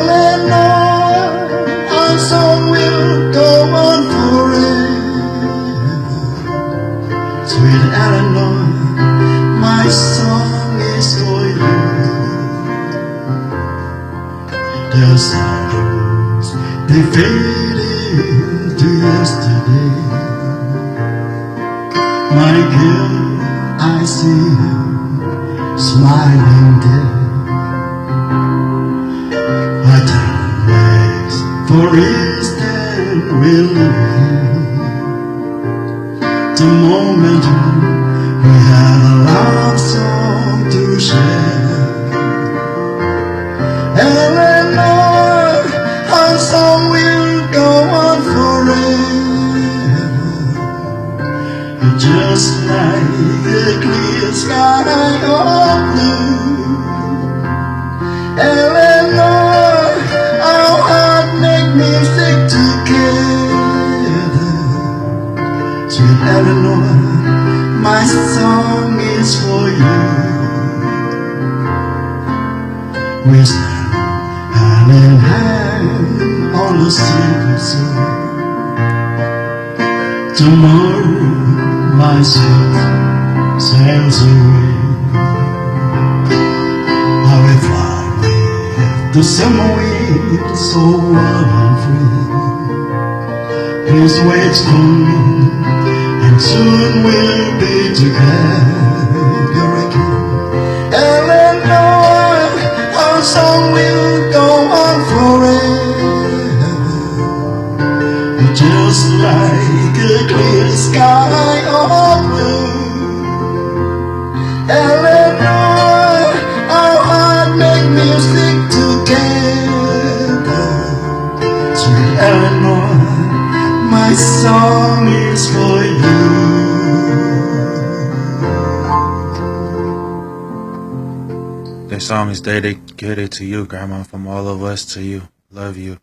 Eleanor, our song will go on forever. Sweet Eleanor, my song is for you. The shadows, they fade into yesterday. My girl, I see you smiling there. I turn legs for instant relief. The moment we had a love song to share. Eleanor, our song will go on forever. You're just like the clear sky of blue. Eleanor, our heart make music together. Sweet Eleanor, my song is for you. We stand hand in hand on the secret soul. Tomorrow my soul sails away. I will fly with the summer wind, so wild and free. Please wait for me, and soon we'll be together again. Eleanor, our song will go on forever. You're just like a clear sky of blue. Eleanor, our heart make music together. Sweet Eleanor, my song is for you. This song is dedicated to you, Grandma, from all of us to you. Love you.